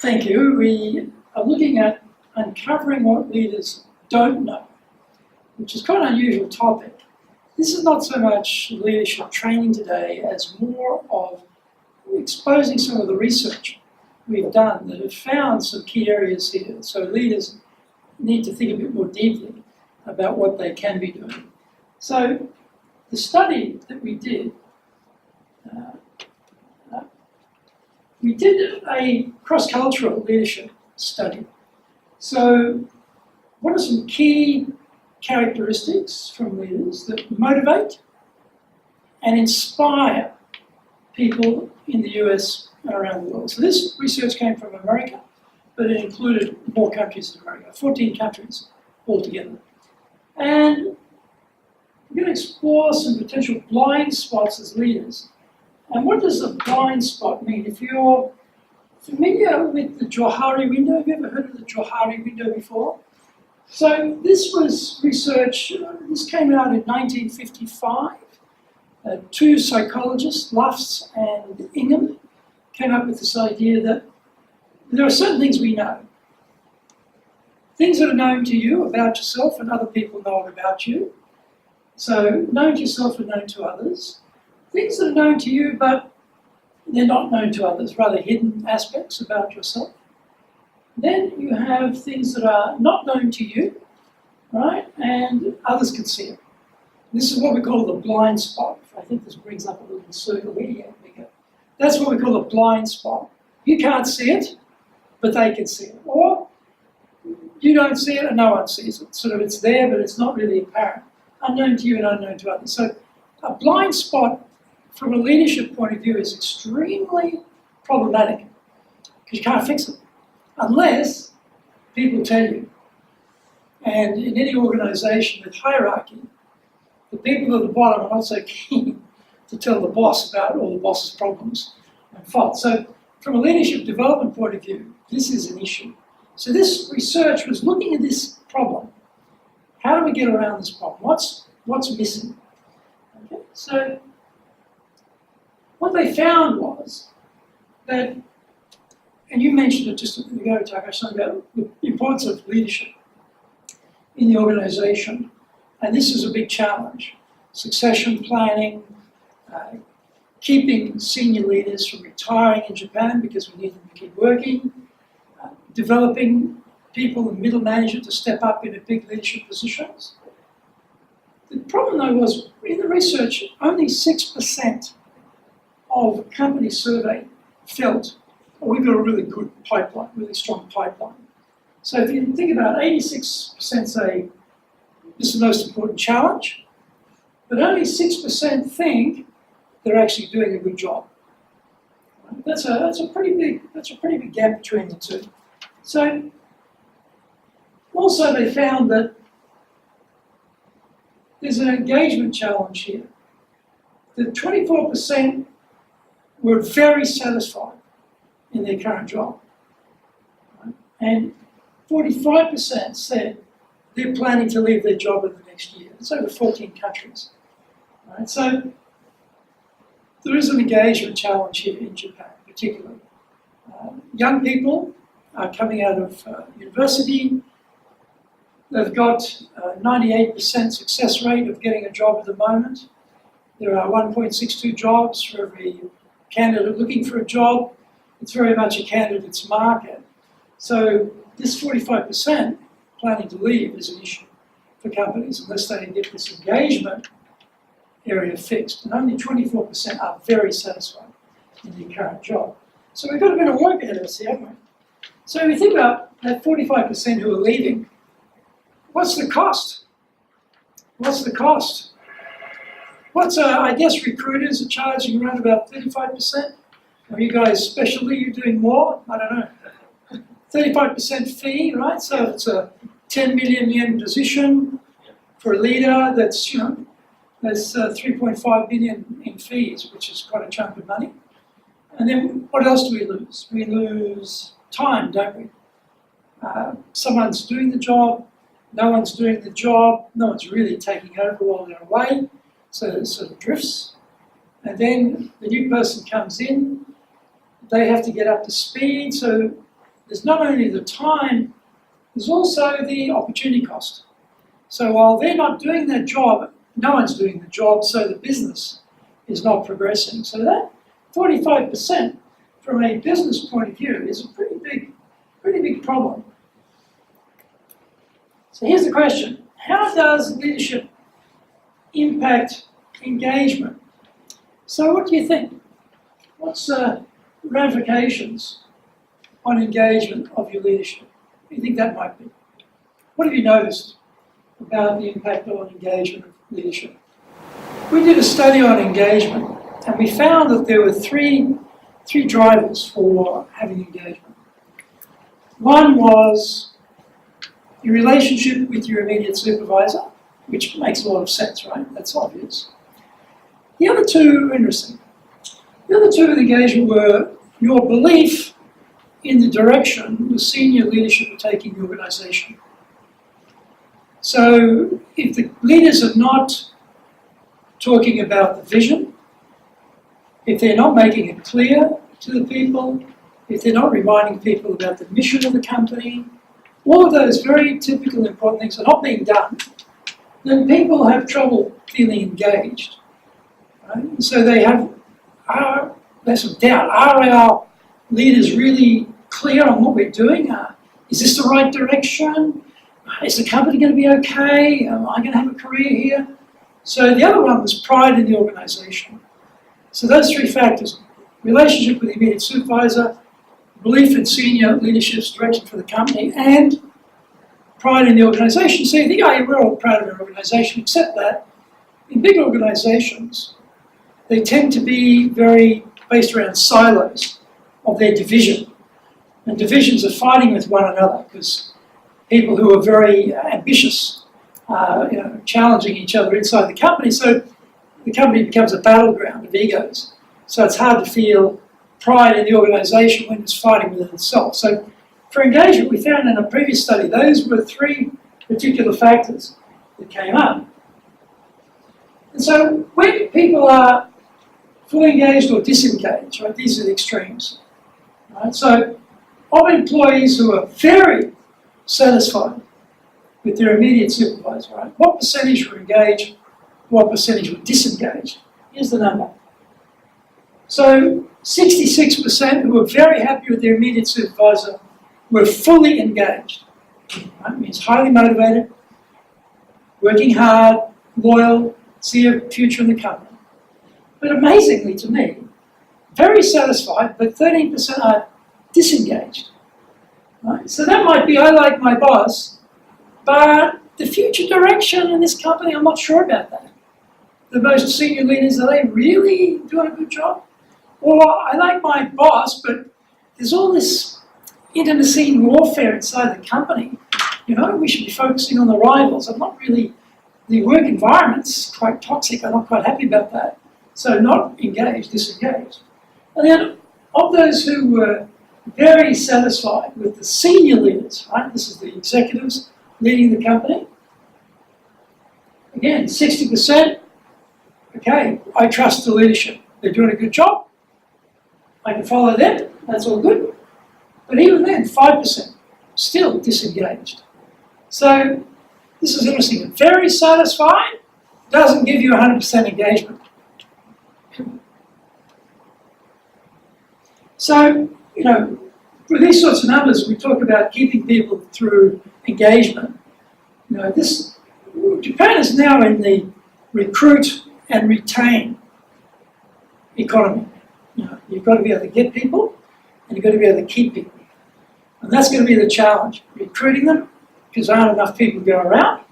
Thank you. We are looking at uncovering what leaders don't know, which is quite an unusual topic. This is not so much leadership training today as more of exposing some of the research we've done that have found some key areas here. So leaders need to think a bit more deeply about what they can be doing. So the study that we did a cross-cultural leadership study. So what are some key characteristics from leaders that motivate and inspire people in the US and around the world? So this research came from America, but it included more countries than America, 14 countries altogether. And we're going to explore some potential blind spots as leaders. And what does a blind spot mean? If you're familiar with the Johari Window, have you ever heard of the Johari Window before? So this was research, this came out in 1955. Two psychologists, Luft and Ingham, came up with this idea that there are certain things we know. Things that are known to you about yourself and other people know it about you. So known to yourself and known to others. Things that are known to you, but they're not known to others, rather hidden aspects about yourself. Then you have things that are not known to you, right, and others can see it. This is what we call the blind spot. I think this brings up a little circle here. That's what we call a blind spot. You can't see it, but they can see it. Or you don't see it and no one sees it. Sort of it's there, but it's not really apparent. Unknown to you and unknown to others. So a blind spot from a leadership point of view is extremely problematic because you can't fix it unless people tell you. And in any organisation with hierarchy, the people at the bottom are not so keen to tell the boss about all the boss's problems and faults. So from a leadership development point of view, this is an issue. So this research was looking at this problem. How do we get around this problem? What's missing? Okay, so what they found was that, and you mentioned it just a minute ago, Taka, something about the importance of leadership in the organisation. And this is a big challenge. Succession planning, keeping senior leaders from retiring in Japan because we need them to keep working, developing people in middle management to step up into big leadership positions. The problem though was, in the research, only 6% of companies surveyed felt, oh, we've got a really good pipeline, really strong pipeline. So if you think about it, 86% say this is the most important challenge, but only 6% think they're actually doing a good job. That's a pretty big gap between the two. So also they found that there's an engagement challenge here. That 24% were very satisfied in their current job. And 45% said they're planning to leave their job in the next year. It's over 14 countries. Right? So there is an engagement challenge here in Japan, particularly. Young people are coming out of university. They've got a 98% success rate of getting a job at the moment. There are 1.62 jobs for every candidate looking for a job. It's very much a candidate's market. So this 45% planning to leave is an issue for companies unless they get this engagement area fixed. And only 24% are very satisfied in their current job. So we've got a bit of work ahead of us here, haven't we? So if we think about that 45% who are leaving, what's the cost? What's the cost? I guess recruiters are charging around about 35%. Are you guys specially, you're doing more? I don't know. 35% fee, right? So it's a 10 million yen position for a leader. That's, that's 3.5 billion in fees, which is quite a chunk of money. And then what else do we lose? We lose time, don't we? Someone's doing the job, no one's doing the job, no one's really taking over while they're away, so it sort of drifts. And then the new person comes in, they have to get up to speed, so there's not only the time, there's also the opportunity cost. So while they're not doing their job, no one's doing the job, so the business is not progressing. So that 45% from a business point of view is a pretty big problem. So here's the question: how does leadership impact engagement? So what do you think? What's ramifications on engagement of your leadership? What do you think that might be? What have you noticed about the impact on engagement of leadership? We did a study on engagement, and we found that there were three drivers for having engagement. One was your relationship with your immediate supervisor, which makes a lot of sense, right? That's obvious. The other two are interesting. The other two with engagement were your belief in the direction the senior leadership are taking the organisation. So if the leaders are not talking about the vision, if they're not making it clear to the people, if they're not reminding people about the mission of the company, all of those very typical important things are not being done, then people have trouble feeling engaged. Right? So they have some doubt. Are our leaders really clear on what we're doing? Is this the right direction? Is the company going to be okay? Am I going to have a career here? So the other one was pride in the organisation. So those three factors: relationship with the immediate supervisor, belief in senior leadership's direction for the company, and pride in the organisation. So you think, oh, yeah, we're all proud of our organisation, except that in big organisations, they tend to be very based around silos of their division. And divisions are fighting with one another because people who are very ambitious, challenging each other inside the company. So the company becomes a battleground of egos. So it's hard to feel pride in the organisation when it's fighting within itself. So for engagement, we found in a previous study, those were three particular factors that came up. And so when people are fully engaged or disengaged, right, these are the extremes. Right? So of employees who are very satisfied with their immediate supervisor, right, what percentage were engaged, what percentage were disengaged? Here's the number. So 66% who were very happy with their immediate supervisor were fully engaged. Right? It means highly motivated, working hard, loyal, see a future in the company. But amazingly to me, very satisfied, but 13% are disengaged. Right? So that might be, I like my boss, but the future direction in this company, I'm not sure about that. The most senior leaders, are they really doing a good job? Or I like my boss, but there's all this intimacy and warfare inside the company. We should be focusing on the rivals. The work environment's quite toxic. I'm not quite happy about that. So not engaged, disengaged. And then of those who were very satisfied with the senior leaders, right? This is the executives leading the company. Again, 60%, okay, I trust the leadership. They're doing a good job. I can follow them, that's all good. But even then, 5% still disengaged. So this is interesting. Very satisfied doesn't give you 100% engagement. So, with these sorts of numbers, we talk about keeping people through engagement. Japan is now in the recruit and retain economy. You've got to be able to get people, and you've got to be able to keep people. And that's going to be the challenge. Recruiting them, because there aren't enough people to go around,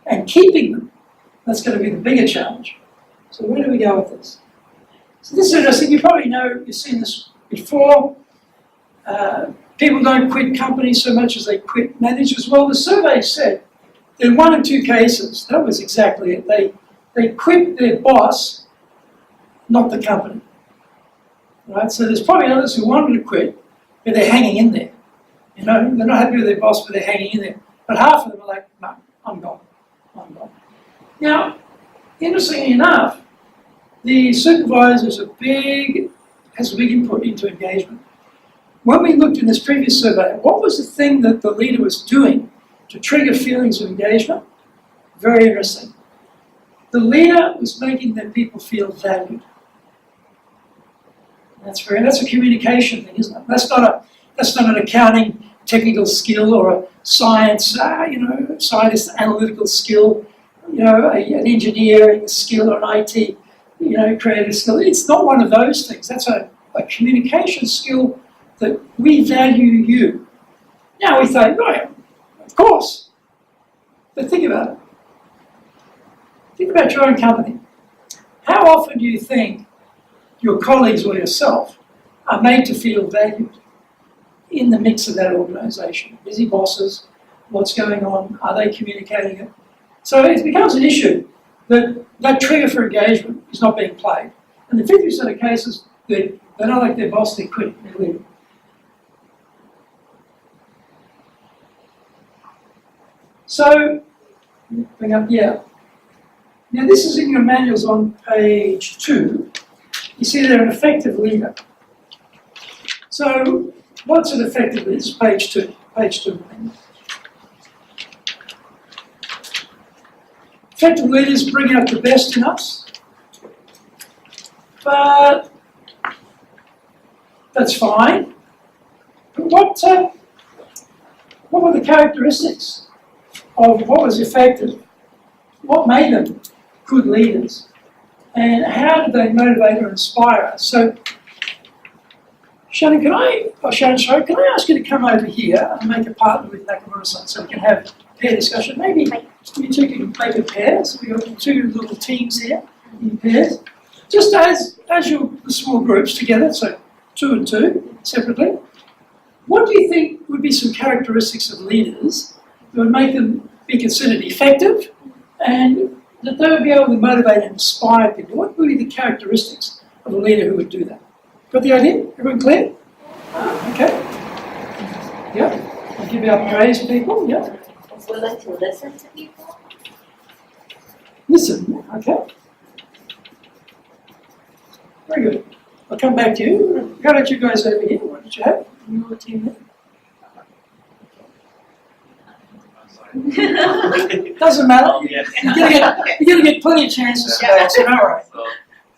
and keeping them, that's going to be the bigger challenge. So where do we go with this? So this is interesting. You probably know, you've seen this before. People don't quit companies so much as they quit managers. Well, the survey said that in 1 in 2 cases, that was exactly it. They quit their boss, not the company. Right? So there's probably others who wanted to quit, but they're hanging in there. They're not happy with their boss, but they're hanging in there. But half of them are like, no, I'm gone. Now, interestingly enough, the supervisor has a big input into engagement. when we looked in this previous survey, what was the thing that the leader was doing to trigger feelings of engagement? Very interesting. The leader was making their people feel valued. That's a communication thing, isn't it? That's not an accounting technical skill or a science, scientist analytical skill, an engineering skill or an IT, creative skill. It's not one of those things. That's a communication skill that we value you. Now we think, right, of course. But think about it. Think about your own company. How often do you think your colleagues or yourself are made to feel valued in the mix of that organisation? Busy bosses, what's going on, are they communicating it? So it becomes an issue that trigger for engagement is not being played. And in 50% of cases, they don't like their boss, they quit, they leave. So, bring up, yeah. Now this is in your manuals on page 2. You see they're an effective leader. So, what's an effective leader? This is page 2. Page 2. Effective leaders bring out the best in us, but that's fine. But what were the characteristics of what was effective? What made them good leaders? And how did they motivate or inspire us? So, Shannon, can I ask you to come over here and make a partner with Nakamura-san so we can have a pair discussion? Maybe you two can make a pair. So we've got 2 little teams here in pairs. Just as you're the small groups together, so 2 and 2 separately. What do you think would be some characteristics of leaders that would make them be considered effective and that they would be able to motivate and inspire people? What would be the characteristics of a leader who would do that? Got the idea? Everyone clear? Okay. Yeah. I'll give out praise to people. Yeah. Willing to listen to people. Listen. Okay. Very good. I'll come back to you. How about you guys over here? What did you have? Your team there? Doesn't matter. Yes. You're going to get plenty of chances today, so don't worry.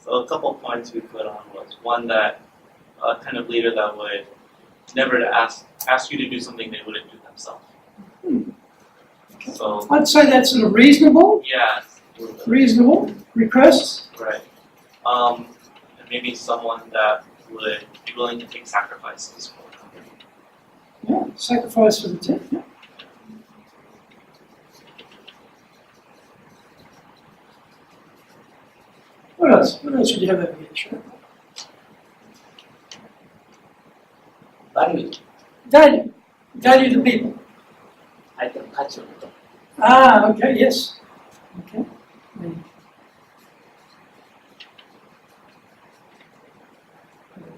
So a couple of points we put on was one, that a kind of leader that would never ask you to do something they wouldn't do themselves. Okay. So I'd say that's sort of reasonable. yeah, Reasonable requests. right. And maybe someone that would be willing to take sacrifices for the company. Yeah, sacrifice for the team. Yeah. What else? What else would you have over here? Sure. Value. Value the people. I can touch it. Ah, okay, yes. Okay.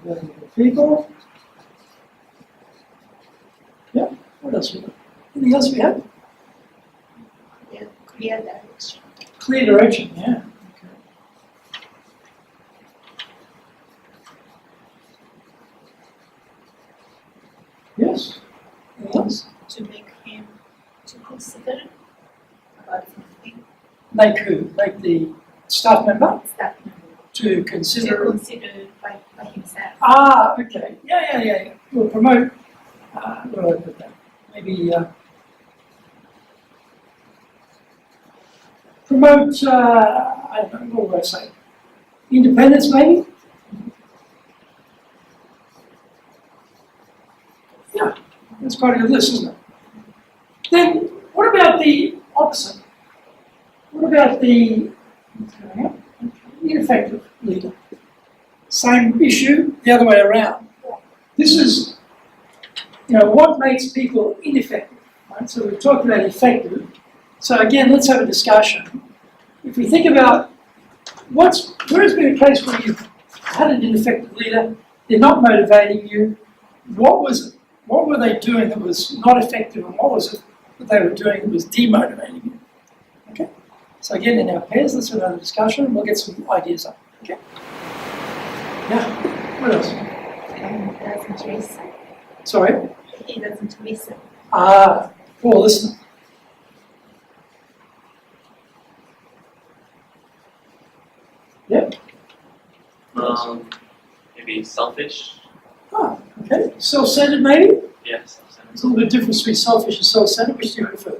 Value the people. Yeah. What else we got? Anything else we have? Yeah, clear direction. Clear direction. Yeah. Yes. Anything else? To make him to consider about something. Make who? Make the staff member Staff member. to To consider. consider by himself. Ah, okay. Yeah. We'll promote. Where do I put that? Maybe promote. I don't know. What do I say? Independence, maybe. Yeah, that's quite a good list, isn't it? Then, what about the opposite? What about the ineffective leader? Same issue, the other way around. This is, what makes people ineffective, right? So we've talked about effective. So again, let's have a discussion. If we think about where has been a case where you've had an ineffective leader, they're not motivating you, what was it? What were they doing that was not effective, and what was it that they were doing that was demotivating you? Okay? So again, in our pairs, let's have another discussion and we'll get some ideas up. Okay? Yeah? What else? Doesn't chase. Sorry? He doesn't listen. Ah, poor listener. Yep. Maybe selfish. Ah, okay. Self-centered maybe? Yes, There's a little bit of difference between selfish and self-centered. Which do you prefer?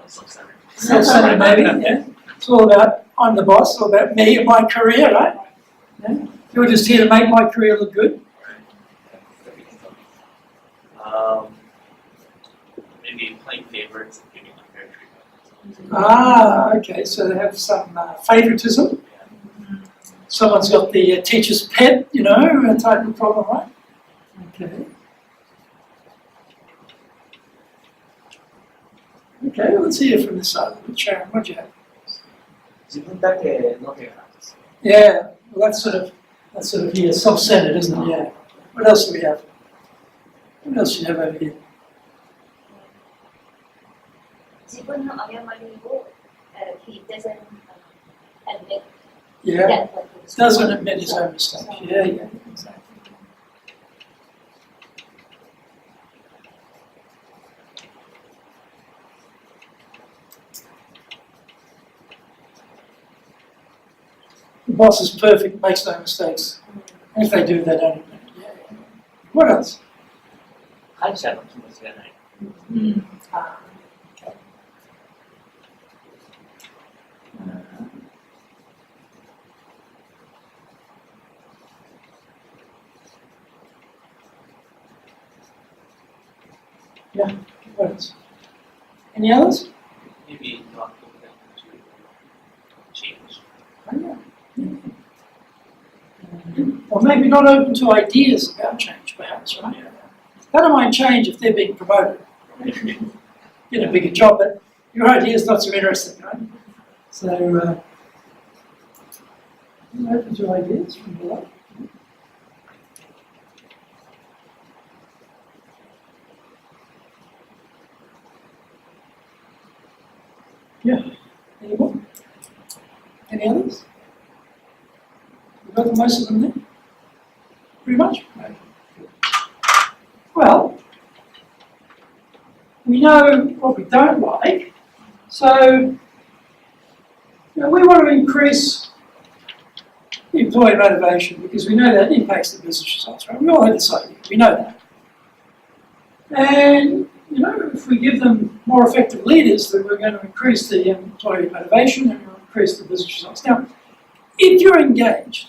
Self-centered. Self-centered maybe, yeah. It's all about, I'm the boss, it's all about me and my career, right? Yeah. You're just here to make my career look good. Maybe playing favorites and giving unfair treatment. Ah, okay, so they have some favoritism. Someone's got the teacher's pet, you know, type of problem, right? Okay. Okay, well, let's hear from this side of it. Sharon, what do you have? 自分だけの手がなんですよ。 Yeah, well, that's sort of yeah, self-centered, isn't it? Yeah. What else do we have? What else do you have over here? 自分の誤りを he doesn't admit Yeah, that what he was doesn't admit his own mistakes. Yeah, yeah, exactly. The boss is perfect, makes no mistakes. And if they do, they don't admit it. Yeah, yeah. What else? 感謝の気持ちがない。 Ah, okay. Yeah, what else? Any others? Maybe not open to change. Or maybe not open to ideas about change, perhaps, right? They don't mind change if they're being promoted. Get a bigger job, but your idea's not so interesting, right? So, open to ideas from below. Yeah. Any more? Any others? We've got most of them there? Pretty much? Okay. Well, we know what we don't like, so we want to increase employee motivation because we know that impacts the business results, right? We all have this idea, we know that. And if we give them more effective leaders, then we're going to increase the employee motivation and we'll increase the business results. Now, if you're engaged,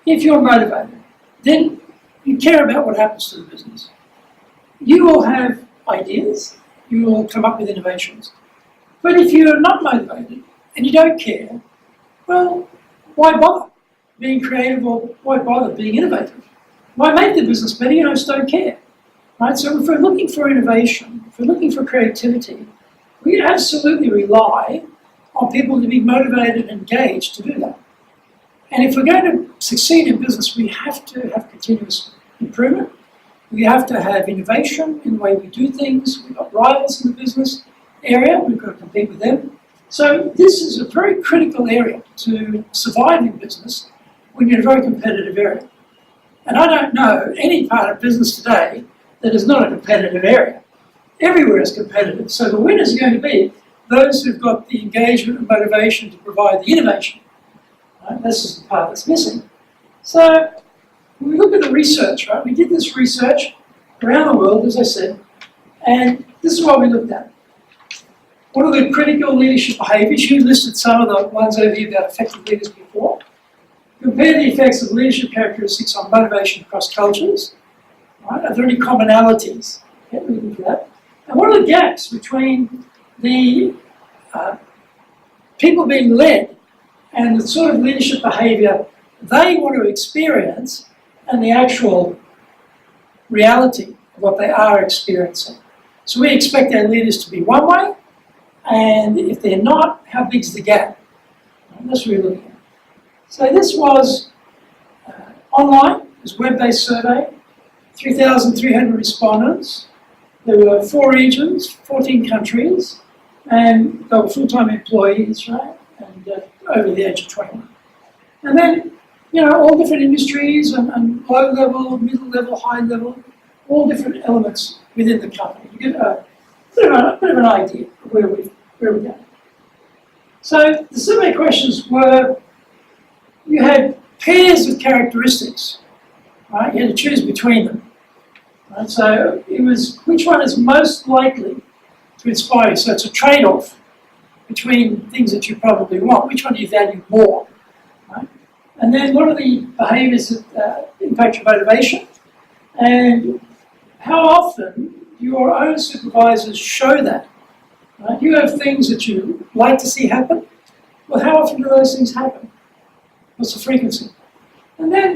if you're motivated, then you care about what happens to the business. You will have ideas, you will come up with innovations. But if you're not motivated and you don't care, well, why bother being creative or why bother being innovative? Why make the business better? You just don't care. Right? So if we're looking for innovation, if we're looking for creativity, we absolutely rely on people to be motivated and engaged to do that. And if we're going to succeed in business, we have to have continuous improvement. We have to have innovation in the way we do things. We've got rivals in the business area. We've got to compete with them. So this is a very critical area to survive in business when you're in a very competitive area. And I don't know any part of business today that is not a competitive area. Everywhere is competitive. So the winners are going to be those who've got the engagement and motivation to provide the innovation. Right? This is the part that's missing. So when we look at the research, right, we did this research around the world, as I said, and this is what we looked at. What are the critical leadership behaviours? You listed some of the ones over here about effective leaders before. Compare the effects of leadership characteristics on motivation across cultures. Right? Are there any commonalities? Okay, we look at that. And what are the gaps between the people being led and the sort of leadership behaviour they want to experience and the actual reality of what they are experiencing? So we expect our leaders to be one way, and if they're not, how big's the gap? And that's what we're looking at. So this was online, it was a web-based survey, 3,300 respondents. There were 4 regions, 14 countries, and they were full-time employees, right, and over the age of 21. And then all different industries and low level, middle level, high level, all different elements within the company. You get a bit of an idea of where we're going. So the survey questions were, you had pairs of characteristics, right? You had to choose between them. Right? So it was which one is most likely to inspire you. So it's a trade-off between things that you probably want. Which one do you value more? Right? And then what are the behaviours that impact your motivation? And how often do your own supervisors show that? Right? You have things that you like to see happen. Well, how often do those things happen? What's the frequency? And then,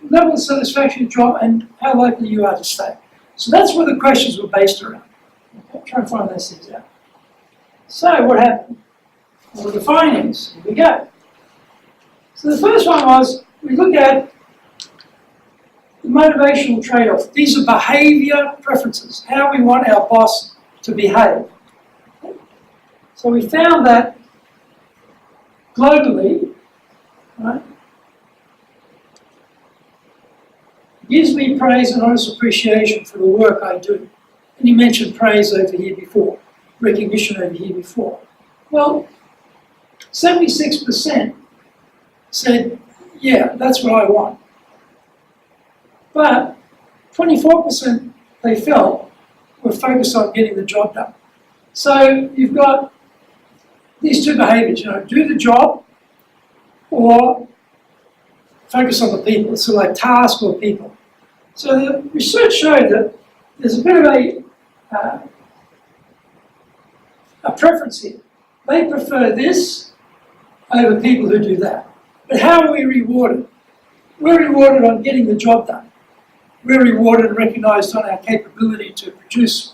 level of satisfaction you drop and how likely you are to stay. So that's what the questions were based around. Okay, try and find those things out. So what happened? Well, the findings, here we go. So the first one was, we looked at the motivational trade-off. These are behaviour preferences, how we want our boss to behave. Okay. So we found that globally, right, gives me praise and honest appreciation for the work I do. And you mentioned praise over here before, recognition over here before. Well, 76% said, yeah, that's what I want. But 24% they felt were focused on getting the job done. So you've got these two behaviours, do the job or focus on the people. It's sort of like task or people. So the research showed that there's a bit of a preference here. They prefer this over people who do that. But how are we rewarded? We're rewarded on getting the job done. We're rewarded and recognised on our capability to produce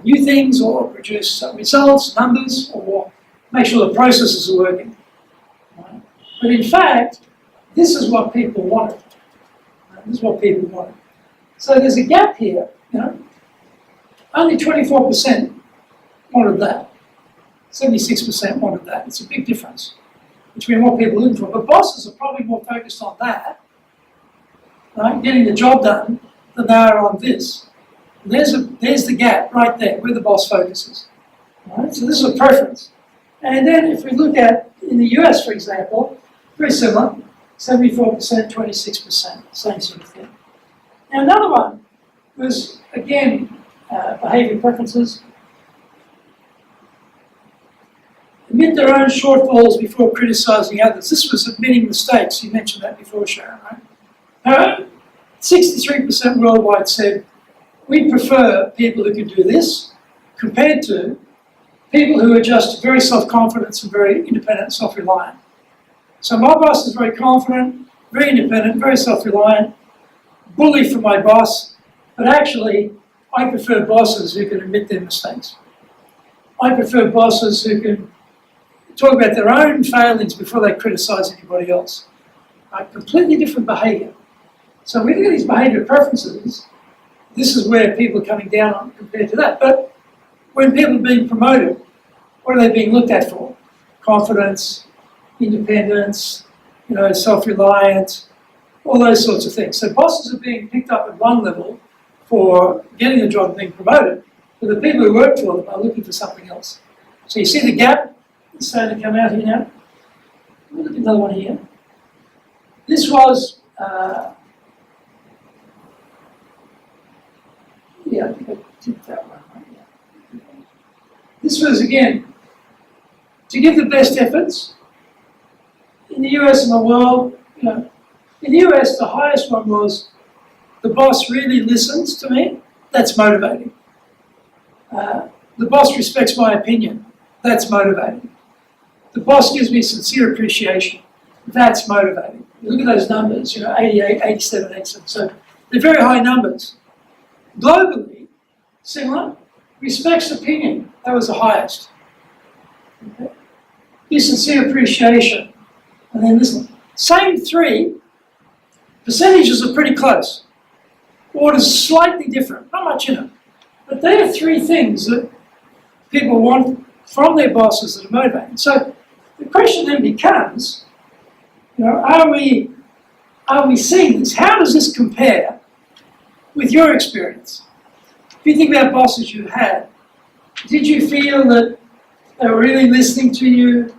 new things or produce results, numbers, or make sure the processes are working. Right? But in fact, this is what people wanted. This is what people wanted. So there's a gap here. Only 24% wanted that. 76% wanted that. It's a big difference between what people are looking for. But bosses are probably more focused on that, right, getting the job done, than they are on this. And there's the gap right there, where the boss focuses. Right? So this is a preference. And then if we look at, in the US, for example, very similar, 74%, 26%, same sort of thing. Now another one was, again, behaviour preferences. Admit their own shortfalls before criticising others. This was admitting mistakes. You mentioned that before, Sharon, right? 63% worldwide said, we prefer people who can do this, compared to people who are just very self-confident and very independent and self-reliant. So my boss is very confident, very independent, very self-reliant, bully for my boss, but actually I prefer bosses who can admit their mistakes. I prefer bosses who can talk about their own failings before they criticise anybody else. Completely different behaviour. So when we look at these behaviour preferences, this is where people are coming down on compared to that. But when people are being promoted, what are they being looked at for? Confidence, independence, self-reliance, all those sorts of things. So bosses are being picked up at one level for getting the job and being promoted, but the people who work for them are looking for something else. So you see the gap is starting to come out here now. Look at another one here. This was, I think I did that one. Right? Yeah. This was, again, to give the best efforts. In the US and the world, in the US, the highest one was, the boss really listens to me. That's motivating. The boss respects my opinion. That's motivating. The boss gives me sincere appreciation. That's motivating. Look at those numbers, 88, 87, 87. So they're very high numbers. Globally, similar, respects opinion. That was the highest. Okay. Give sincere appreciation. And then this one. Same three, percentages are pretty close. Order's slightly different, not much in it. But they are three things that people want from their bosses that are motivating. So the question then becomes, You know, are we seeing this? How does this compare with your experience? If you think about bosses you had, did you feel that they were really listening to you,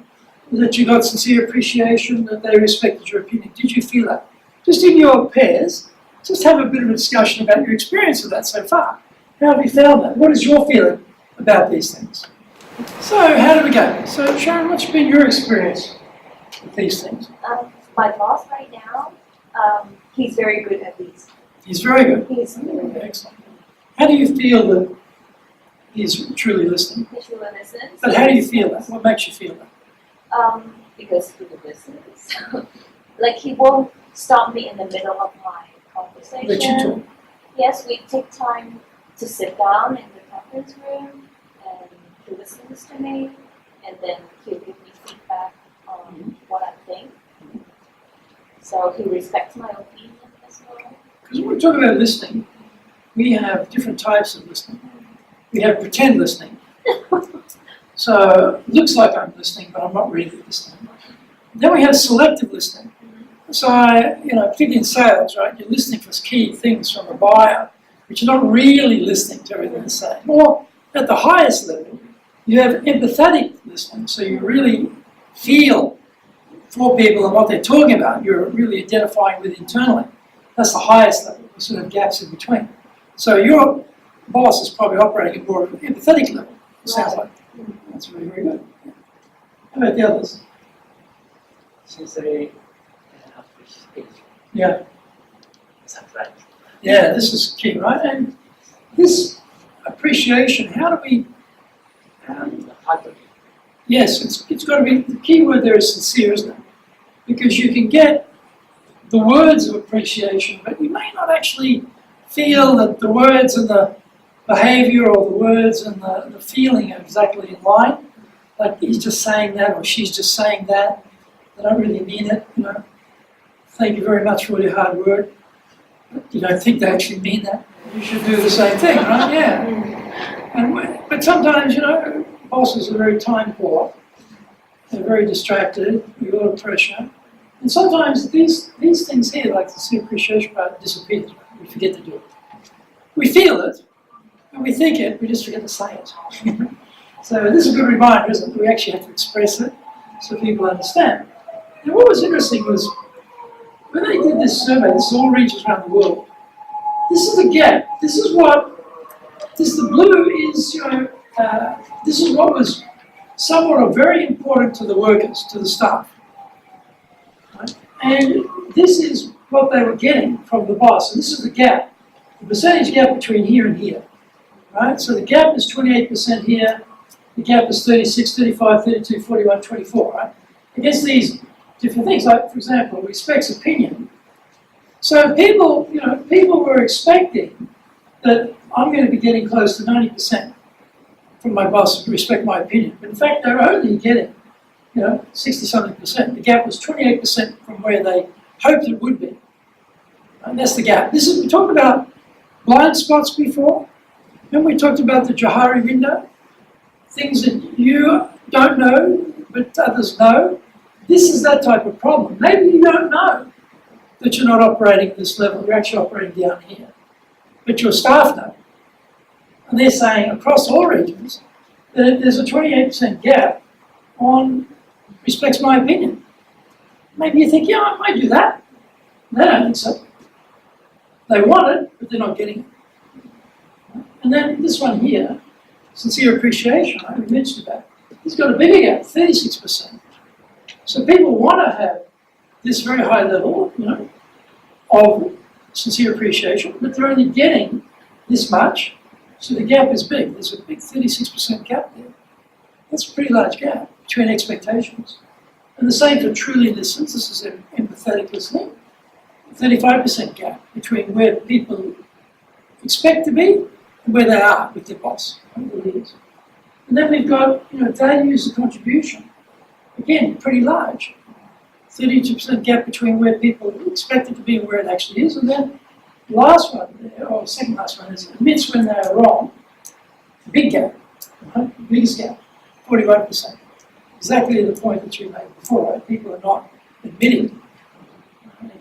that you got sincere appreciation, that they respected your opinion? Did you feel that? Just in your pairs, just have a bit of a discussion about your experience of that so far. How have you found that? What is your feeling about these things? So, how do we go? So, Sharon, what's been your experience with these things? My boss right now, he's very good at these. He's very good. He's very good. Excellent. How do you feel that he's truly listening? He truly listens. But how do you feel that? What makes you feel that? Because he listens. Like he won't stop me in the middle of my conversation. That you talk. Yes, we take time to sit down in the conference room and he listens to me and then he'll give me feedback on what I think. So he respects my opinion as well. Because when we talk about listening, we have different types of listening. We have pretend listening. So it looks like I'm listening, but I'm not really listening. Then we have selective listening. So particularly in sales, right, you're listening for key things from a buyer, but you're not really listening to everything they're saying. Or at the highest level, you have empathetic listening. So you really feel for people and what they're talking about. You're really identifying with internally. That's the highest level. There's sort of gaps in between. So your boss is probably operating at more of an empathetic level, it sounds like. That's really very good. How about the others? Sincere appreciation. Yeah. Surprise. Yeah, this is key, right? And this appreciation, how do we... Yes, it's got to be, the key word there is sincere, isn't it? Because you can get the words of appreciation, but you may not actually feel that the words and the behaviour or the words and the feeling are exactly in line. Like he's just saying that or she's just saying that. They don't really mean it, you know. Thank you very much for all your hard work. But you don't think they actually mean that. You should do the same thing, right? Yeah. But sometimes, bosses are very time poor. They're very distracted, with a lot of pressure. And sometimes these things here, like the sincere appreciation part, disappears. We forget to do it. We feel it, and we think it, we just forget to say it. So this is a good reminder, isn't it? We actually have to express it so people understand. And what was interesting was, when they did this survey, this is all regions around the world, this is the gap. The blue is, this is what was somewhat or very important to the workers, to the staff. Right? And this is what they were getting from the boss. And this is the gap, the percentage gap between here and here. Right? So the gap is 28% here, the gap is 36, 35, 32, 41, 24, right? Against these different things, like, for example, respects opinion. So people were expecting that I'm going to be getting close to 90% from my boss who respect my opinion. But in fact, they're only getting, 60-something percent. The gap was 28% from where they hoped it would be. And that's the gap. We talked about blind spots before. Remember we talked about the Johari Window? Things that you don't know, but others know. This is that type of problem. Maybe you don't know that you're not operating at this level. You're actually operating down here. But your staff know. And they're saying across all regions that there's a 28% gap on respects my opinion. Maybe you think, yeah, I might do that. They don't think so. They want it, but they're not getting it. And then this one here, sincere appreciation, we mentioned that. He's got a bigger gap, 36%. So people want to have this very high level, of sincere appreciation, but they're only getting this much, so the gap is big. There's a big 36% gap there. That's a pretty large gap between expectations. And the same for truly listens. This is empathetic listening. 35% gap between where people expect to be and where they are with their boss, the leaders. And then we've got, values and contribution. Again, pretty large. 32% gap between where people expect it to be and where it actually is. And then the last one, or second last one, is admits when they are wrong. Big gap, right? The biggest gap, 41%. Exactly the point that you made before, right? People are not admitting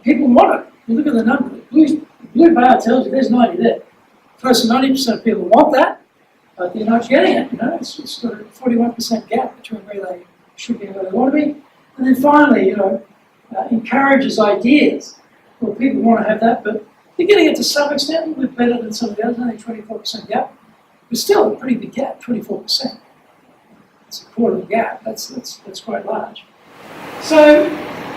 people want it. You look at the number. The blue bar tells you there's 90 there. First, 90% of people want that, but they're not getting it. It's got a 41% gap between where they should be and where they want to be. And then finally, encourages ideas. Well, people want to have that, but they're getting it to some extent, a little bit better than some of the others, only 24% gap. But still a pretty big gap, 24%. It's a quarter of the gap. That's quite large. So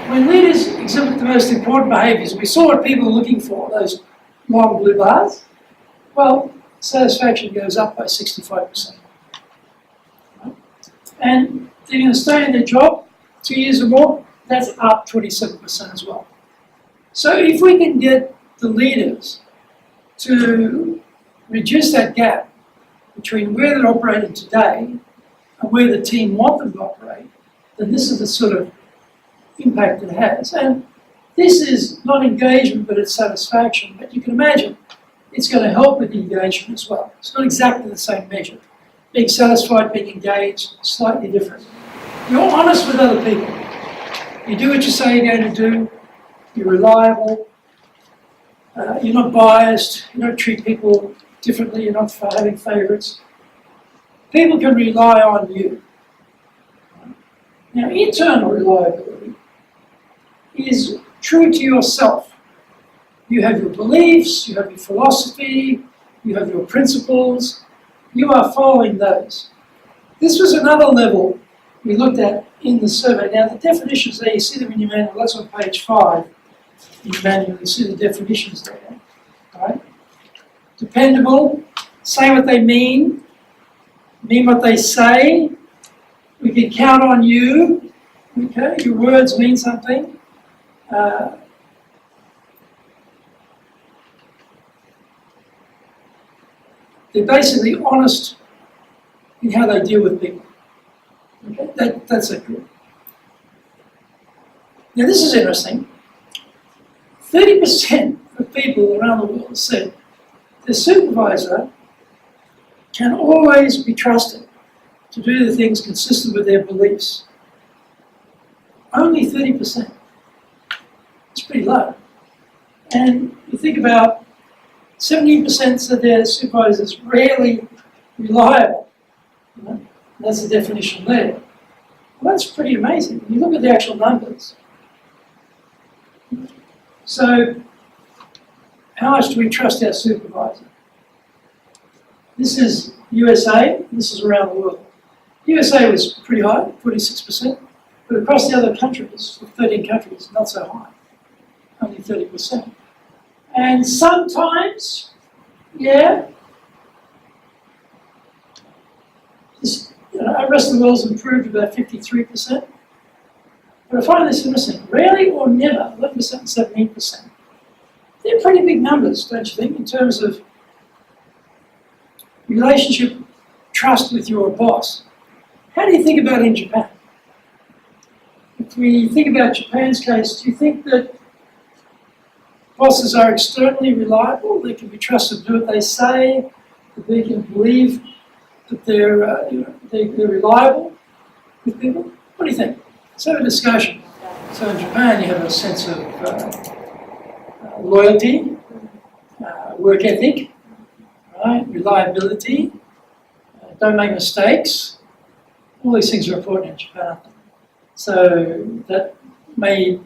when leaders exhibit the most important behaviours, we saw what people are looking for, those long blue bars. Well, satisfaction goes up by 65%. And they're going to stay in their job 2 years or more, that's up 27% as well. So if we can get the leaders to reduce that gap between where they're operating today and where the team want them to operate, then this is the sort of impact it has. And this is not engagement, but it's satisfaction. But you can imagine it's going to help with engagement as well. It's not exactly the same measure. Being satisfied, being engaged, slightly different. You're honest with other people. You do what you say you're going to do. You're reliable. You're not biased. You don't treat people differently. You're not having favourites. People can rely on you. Now, internal reliability is true to yourself. You have your beliefs, you have your philosophy, you have your principles. You are following those. This was another level we looked at in the survey. Now, the definitions there, you see them in your manual. That's on page 5 in your manual. You see the definitions there. Right? Dependable, say what they mean what they say. We can count on you. Okay, your words mean something. They're basically honest in how they deal with people. Okay, that's a good. Now this is interesting. 30% of people around the world said their supervisor can always be trusted to do the things consistent with their beliefs. Only 30%. It's pretty low. And you think about 17% said their supervisors rarely reliable. That's the definition there. Well, that's pretty amazing. When you look at the actual numbers. So, how much do we trust our supervisor? This is USA, this is around the world. USA was pretty high, 46%, but across the other countries, the 13 countries, not so high, only 30%. And sometimes, yeah, this, the rest of the world's improved about 53%. But I find this interesting. Rarely or never, 11% and 17%. They're pretty big numbers, don't you think, in terms of relationship trust with your boss. How do you think about it in Japan? If we think about Japan's case, do you think that bosses are externally reliable? They can be trusted to do what they say, that they can believe that they're reliable with people? What do you think? Let's have a discussion. So in Japan, you have a sense of loyalty, work ethic, right? Reliability, don't make mistakes. All these things are important in Japan, aren't they? So that may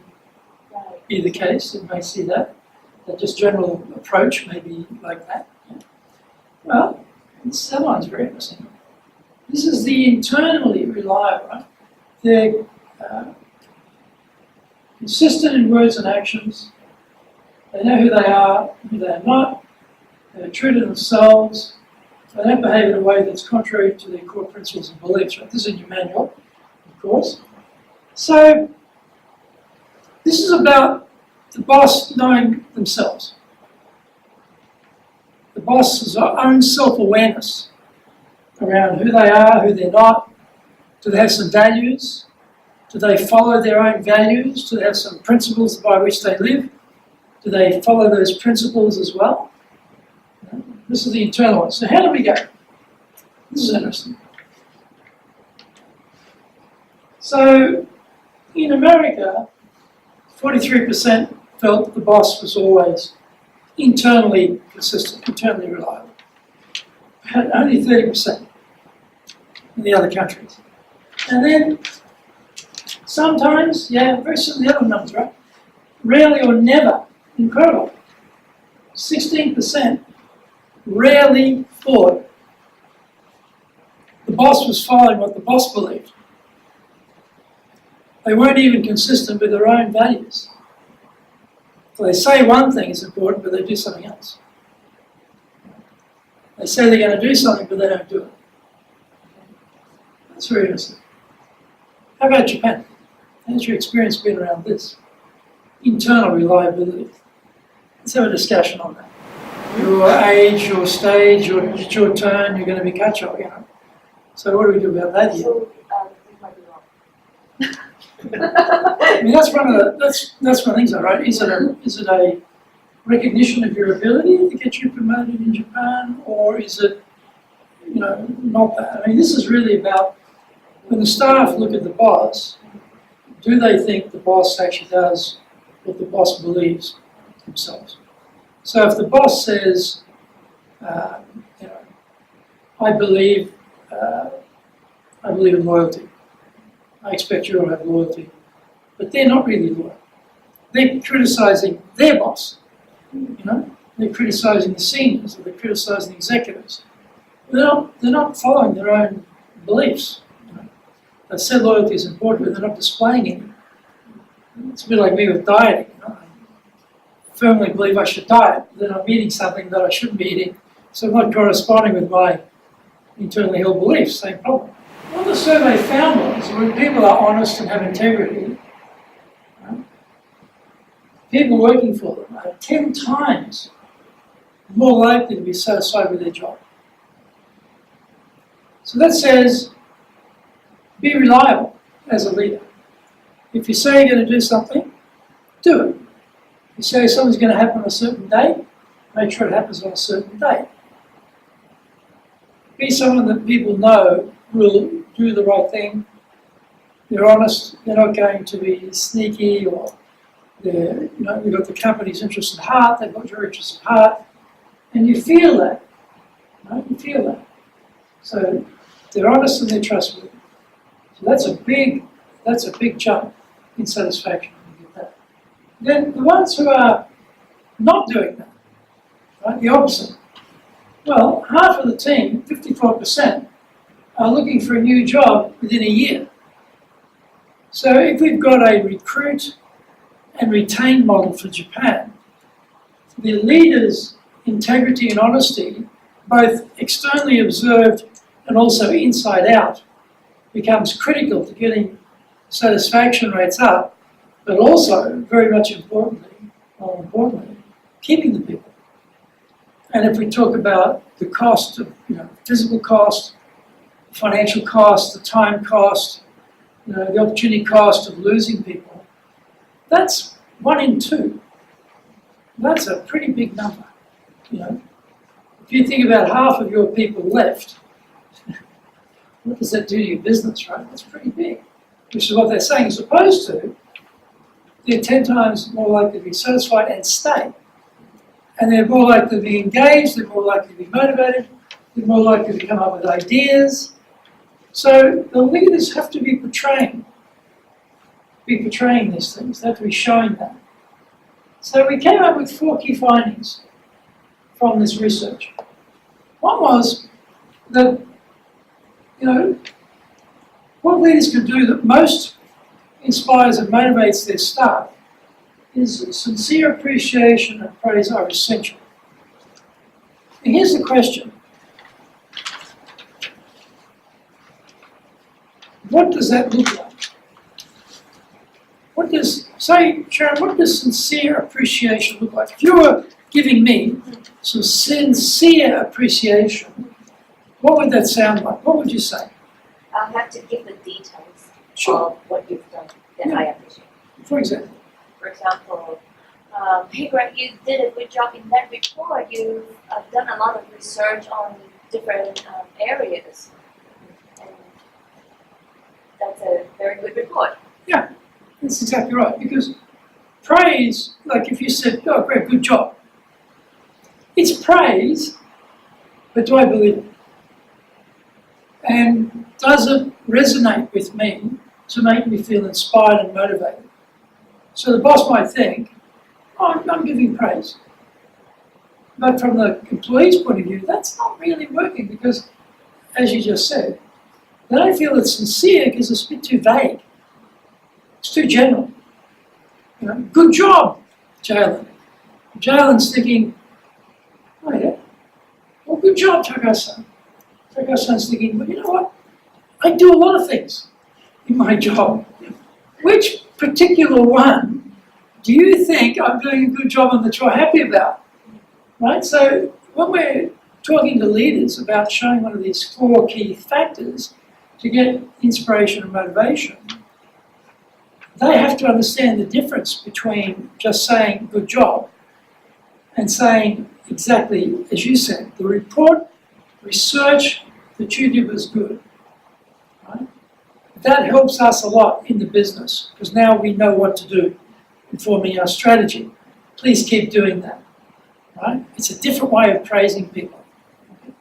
be the case. You may see that. That just general approach may be like that. Yeah. Well, this other one's very interesting. This is the internally reliable, right? They're consistent in words and actions. They know who they are, who they are not. They're true to themselves. They don't behave in a way that's contrary to their core principles and beliefs. Right? This is in your manual, of course. So this is about the boss knowing themselves. The boss's own self-awareness around who they are, who they're not. Do they have some values? Do they follow their own values? Do they have some principles by which they live? Do they follow those principles as well? This is the internal one. So how do we go? This is interesting. So in America, 43% felt the boss was always internally consistent, internally reliable. Only 30% in the other countries. And then sometimes, yeah, very similar to the other numbers, right? Rarely or never, incredible. 16% rarely thought the boss was following what the boss believed. They weren't even consistent with their own values. So they say one thing is important, but they do something else. They say they're going to do something, but they don't do it. That's very interesting. How about Japan? How's your experience been around this? Internal reliability. Let's have a discussion on that. Your age, your stage, it's your turn, you're going to be catch-up, you know. So what do we do about that here? So, we might be wrong. I mean, that's one of the things, though, right? Is it a recognition of your ability to get you promoted in Japan, or is it, you know, not that? I mean, this is really about when the staff look at the boss. Do they think the boss actually does what the boss believes themselves? So if the boss says, you know, I believe in loyalty. I expect you to have loyalty. But they're not really loyal. They're criticising their boss. You know, they're criticising the seniors, or they're criticising the executives. They're not following their own beliefs. You know. They said loyalty is important, but they're not displaying it. It's a bit like me with dieting. You know. I firmly believe I should diet, but then I'm eating something that I shouldn't be eating, so I'm not corresponding with my internally held beliefs. Same problem. What the survey found was when people are honest and have integrity, people working for them are 10 times more likely to be satisfied with their job. So that says, be reliable as a leader. If you say you're going to do something, do it. If you say something's going to happen on a certain date, make sure it happens on a certain date. Be someone that people know will do the right thing. They're honest. They're not going to be sneaky, or they're, you know, they've got the company's interest at heart. They've got your interest at heart, and you feel that. You know, you feel that. So they're honest and they're trustworthy. So that's a big jump in satisfaction when you get that. Then the ones who are not doing that, right, the opposite. Well, half of the team, 54%, are looking for a new job within a year. So if we've got a recruit and retain model for Japan, the leader's integrity and honesty, both externally observed and also inside out, becomes critical to getting satisfaction rates up, but also, very much more importantly, keeping the people. And if we talk about the cost of, you know, physical cost, financial cost, the time cost, you know, the opportunity cost of losing people, that's 1 in 2. That's a pretty big number. You know, if you think about half of your people left, what does that do to your business, right? That's pretty big. Which is what they're saying, as opposed to they're 10 times more likely to be satisfied and stay. And they're more likely to be engaged, they're more likely to be motivated, they're more likely to come up with ideas. So the leaders have to be portraying these things, they have to be showing that. So we came up with 4 key findings from this research. One was that, you know, what leaders can do that most inspires and motivates their staff is sincere appreciation and praise are essential. And here's the question. What does that look like? Sharon, what does sincere appreciation look like? If you were giving me some sincere appreciation, what would that sound like? What would you say? I'll have to give the details Sure. of what you've done that I appreciate. For example? For example, hey Greg, you did a good job in that report. You've done a lot of research on different areas. And that's a very good report. Yeah, that's exactly right. Because praise, like if you said, oh great, good job, it's praise, but do I believe it? And does it resonate with me to make me feel inspired and motivated? So the boss might think, oh, I'm giving praise. But from the employee's point of view, that's not really working because, as you just said, they don't feel it's sincere because it's a bit too vague. It's too general. You know, good job, Jalen. Jalen's thinking, oh yeah, well, good job, Takao-san. Takao-san's thinking, well, you know what? I do a lot of things in my job. Which particular one do you think I'm doing a good job on that you're happy about? Right? So when we're talking to leaders about showing one of these 4 key factors to get inspiration and motivation, they have to understand the difference between just saying good job and saying exactly as you said, the report, research that you did was good. Right? That helps us a lot in the business because now we know what to do in forming our strategy. Please keep doing that. Right? It's a different way of praising people. Okay?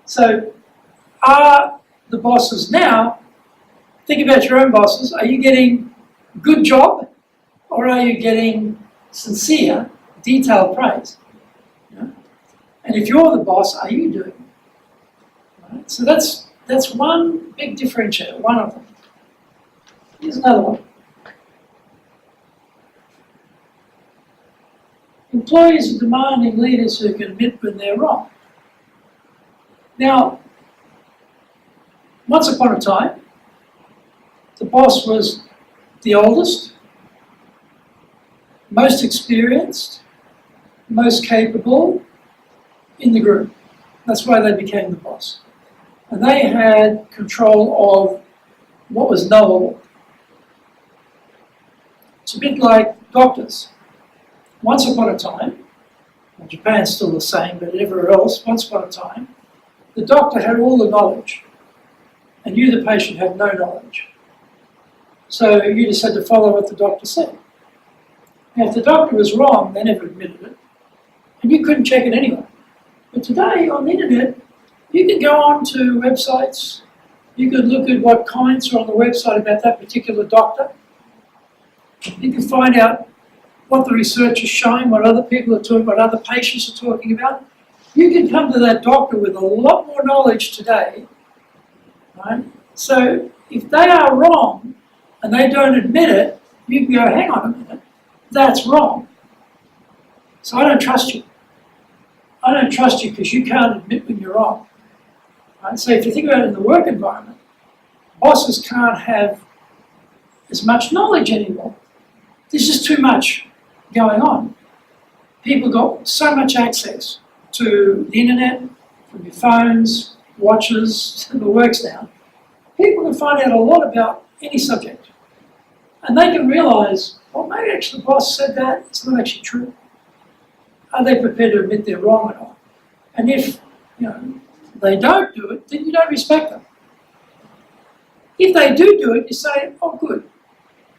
So are the bosses now, think about your own bosses, are you getting good job or are you getting sincere, detailed praise? You know? And if you're the boss, are you doing it? Right? So that's one big differentiator, one of them. Here's another one. Employees are demanding leaders who can admit when they're wrong. Now, once upon a time, the boss was the oldest, most experienced, most capable in the group. That's why they became the boss. And they had control of what was knowable. It's a bit like doctors. Once upon a time, well, Japan's still the same, but everywhere else, once upon a time, the doctor had all the knowledge, and you, the patient, had no knowledge. So you just had to follow what the doctor said. Now, if the doctor was wrong, they never admitted it, and you couldn't check it anyway. But today, on the internet, you can go on to websites, you could look at what comments are on the website about that particular doctor, you can find out what the research is showing, what other people are talking, what other patients are talking about. You can come to that doctor with a lot more knowledge today, right? So if they are wrong and they don't admit it, you can go, hang on a minute, that's wrong. So I don't trust you. I don't trust you because you can't admit when you're wrong. Right? So if you think about it in the work environment, bosses can't have as much knowledge anymore. There's just too much going on. People got so much access to the internet, from your phones, watches, the works now. People can find out a lot about any subject. And they can realise, well, maybe actually the boss said that, it's not actually true. Are they prepared to admit they're wrong or not? And if they don't do it, then you don't respect them. If they do it, you say, oh good,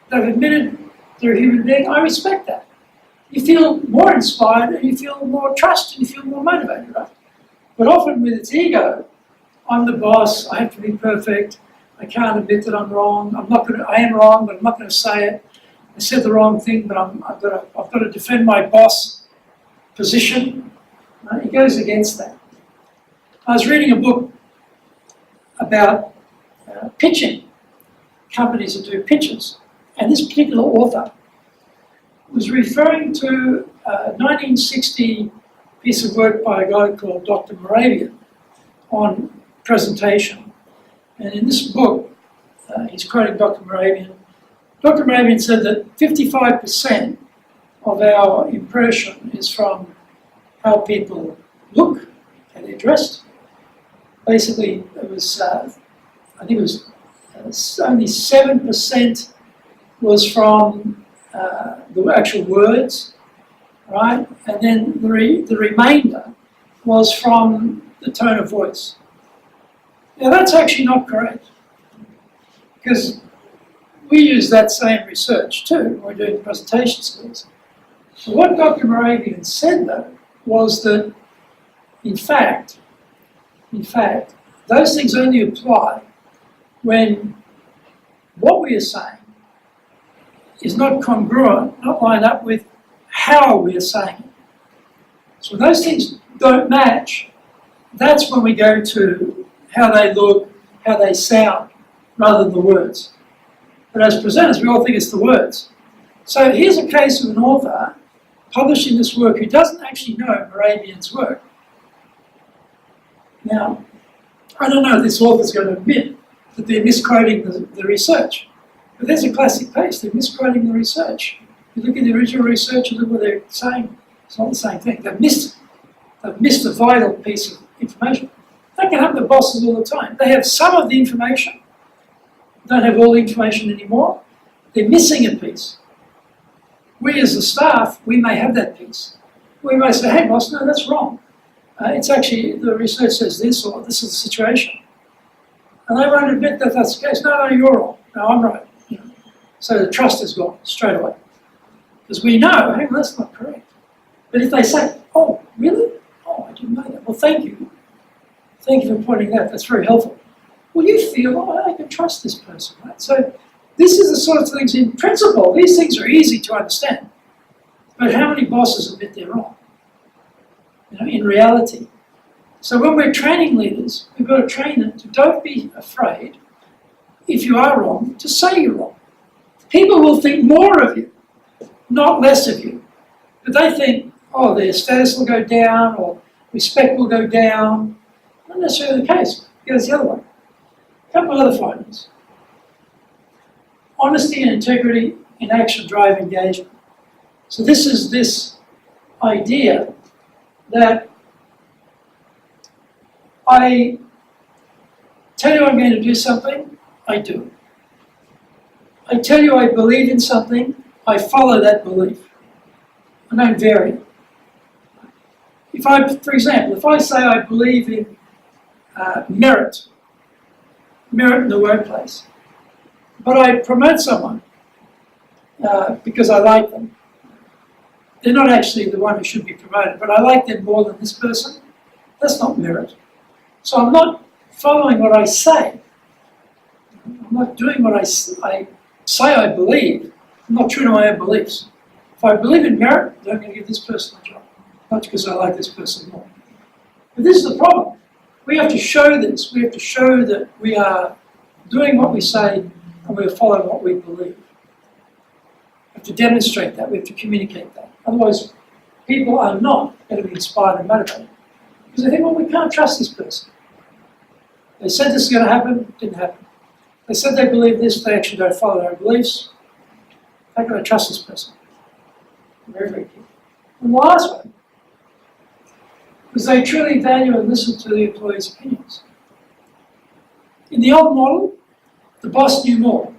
they've admitted they're a human being, I respect that. You feel more inspired and you feel more trust and you feel more motivated, right? But often with its ego, I'm the boss, I have to be perfect, I can't admit that I'm wrong, I am wrong, but I'm not going to say it. I said the wrong thing, but I've got to defend my boss position. It goes against that. I was reading a book about pitching, companies that do pitches, and this particular author was referring to a 1960 piece of work by a guy called Dr. Moravian on presentation. And in this book, he's quoting Dr. Moravian. Dr. Moravian said that 55% of our impression is from how people look, how they're dressed. Basically, it was, I think it was only 7% was from the actual words, right? And then the remainder was from the tone of voice. Now that's actually not correct, because we use that same research too when we're doing presentation skills. So what Dr. Moravian said though was that in fact, those things only apply when what we are saying is not congruent, not lined up with how we are saying it. So when those things don't match, that's when we go to how they look, how they sound, rather than the words. But as presenters, we all think it's the words. So here's a case of an author publishing this work who doesn't actually know Moravian's work. Now, I don't know if this author's going to admit that they're misquoting the research. But there's a classic case, they're misquoting the research. You look at the original research and look what they're saying, it's not the same thing. They've missed a vital piece of information. That can happen to bosses all the time. They have some of the information, don't have all the information anymore. They're missing a piece. We as the staff, we may have that piece. We may say, hey boss, no, that's wrong. It's actually, the research says this, or this is the situation. And they won't admit that that's the case. No, you're wrong. No, I'm right. You know. So the trust is gone straight away. Because we know, hey, well, that's not correct. But if they say, oh, really? Oh, I didn't know that. Well, thank you. Thank you for pointing that. That's very helpful. Well, you feel, oh, I can trust this person, right? So this is the sort of things in principle. These things are easy to understand. But how many bosses admit they're wrong? You know, in reality. So when we're training leaders, we've got to train them to don't be afraid, if you are wrong, to say you're wrong. People will think more of you, not less of you. But they think, oh, their status will go down, or respect will go down. Not necessarily the case. It goes the other way. A couple of other findings. Honesty and integrity in action drive engagement. So this is this idea that I tell you I'm going to do something, I do it. I tell you I believe in something, I follow that belief. I don't vary. If I, for example, if I say I believe in merit in the workplace, but I promote someone because I like them, they're not actually the one who should be promoted, but I like them more than this person, that's not merit. So I'm not following what I say. I'm not doing what I say I believe. I'm not true to my own beliefs. If I believe in merit, then I'm going to give this person a job. Not because I like this person more. But this is the problem. We have to show this. We have to show that we are doing what we say and we are following what we believe. We have to demonstrate that. We have to communicate that. Otherwise, people are not going to be inspired and motivated. Because they think, well, we can't trust this person. They said this is going to happen, it didn't happen. They said they believe this, they actually don't follow their beliefs. How can I trust this person? Very, very key. And the last one was they truly value and listen to the employees' opinions. In the old model, the boss knew more.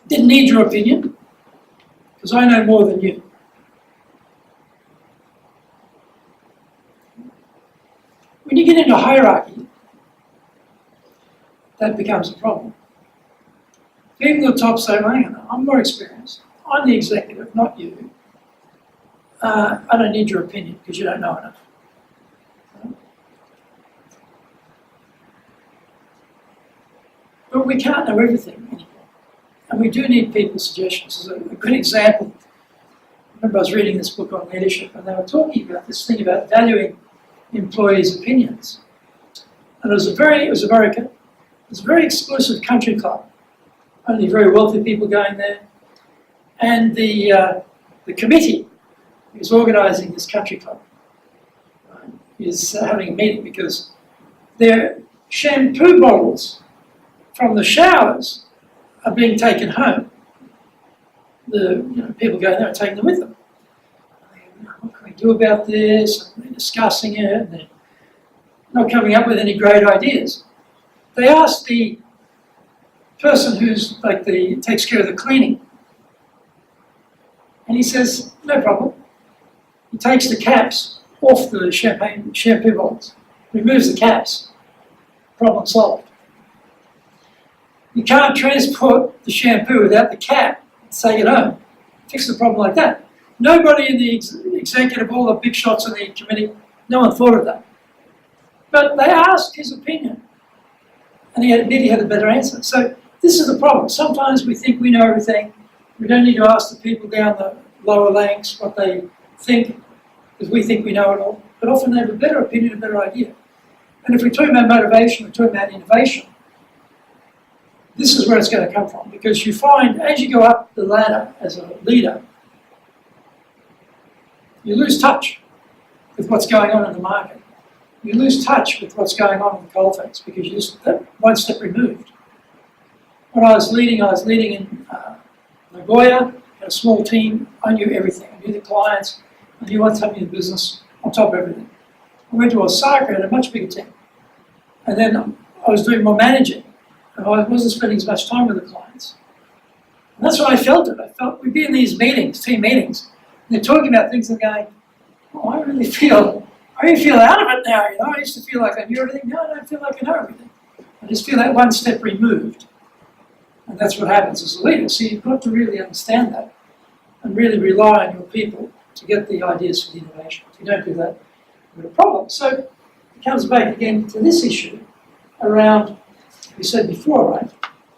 Didn't need your opinion, because I know more than you. When you get into hierarchy, that becomes a problem. People at the top say, well, hang on, I'm more experienced. I'm the executive, not you. I don't need your opinion because you don't know enough. But we can't know everything anymore. And we do need people's suggestions. As a good example, I remember I was reading this book on leadership and they were talking about this thing about valuing employees' opinions. And it was American. It was a very exclusive country club. Only very wealthy people going there. And the committee who's organising this country club is having a meeting because their shampoo bottles from the showers are being taken home. The people going there are taking them with them. What can we do about this? And they're discussing it, and they're not coming up with any great ideas. They asked the person who's takes care of the cleaning, and he says, no problem. He takes the caps off the shampoo bottles, removes the caps, problem solved. You can't transport the shampoo without the cap, take it home. Fix the problem like that. Nobody in the executive, all the big shots in the committee, no one thought of that. But they asked his opinion, and he admitted he had a better answer. So this is the problem. Sometimes we think we know everything. We don't need to ask the people down the lower ranks what they think, because we think we know it all. But often they have a better opinion, a better idea. And if we're talking about motivation, we're talking about innovation, this is where it's going to come from. Because you find, as you go up the ladder as a leader, you lose touch with what's going on in the market. You lose touch with what's going on in the coalface because you're just one step removed. When I was leading in Nagoya, had a small team. I knew everything. I knew the clients. I knew what's happening in the business, on top of everything. I went to Osaka, had a much bigger team. And then I was doing more managing. And I wasn't spending as much time with the clients. And that's when I felt it. I felt we'd be in these meetings, team meetings, and they're talking about things and going, oh, I really feel out of it now. You know, I used to feel like I knew everything. No, I don't feel like I know everything. I just feel that one step removed. And that's what happens as a leader. So you've got to really understand that and really rely on your people to get the ideas for the innovation. If you don't do that, you've got a problem. So it comes back again to this issue around, we said before, right?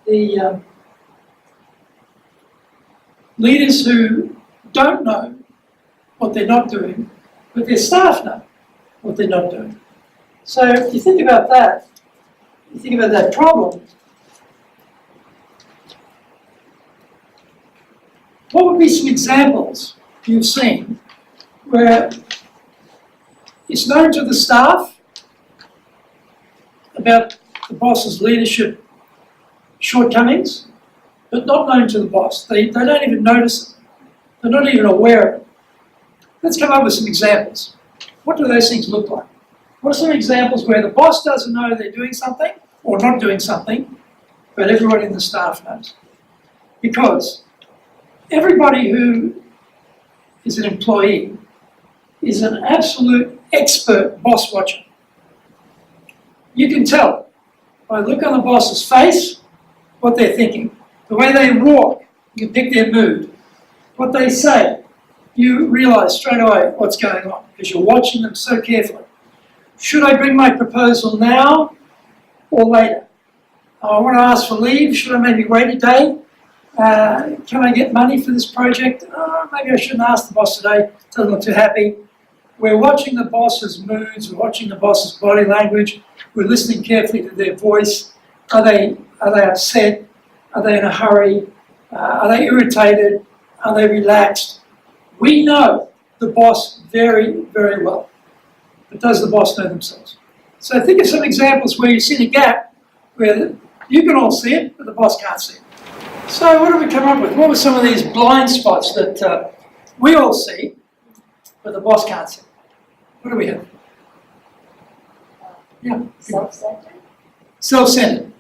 The leaders who don't know what they're not doing, but their staff know what they're not doing. So if you think about that, you think about that problem, what would be some examples you've seen where it's known to the staff about the boss's leadership shortcomings, but not known to the boss? They don't even notice it. They're not even aware of it. Let's come up with some examples. What do those things look like? What are some examples where the boss doesn't know they're doing something or not doing something, but everybody in the staff knows? Because everybody who is an employee is an absolute expert boss watcher. You can tell by the look on the boss's face what they're thinking. The way they walk, you can pick their mood. What they say, you realise straight away what's going on because you're watching them so carefully. Should I bring my proposal now or later? I want to ask for leave. Should I maybe wait a day? Can I get money for this project? Maybe I shouldn't ask the boss today. Doesn't look too happy. We're watching the boss's moods. We're watching the boss's body language. We're listening carefully to their voice. Are they upset? Are they in a hurry? Are they irritated? Are they relaxed? We know the boss very, very well. But does the boss know themselves? So think of some examples where you see a gap where you can all see it, but the boss can't see it. So what have we come up with? What were some of these blind spots that we all see, but the boss can't see? What do we have? Yeah. Self-centered? Self-centered.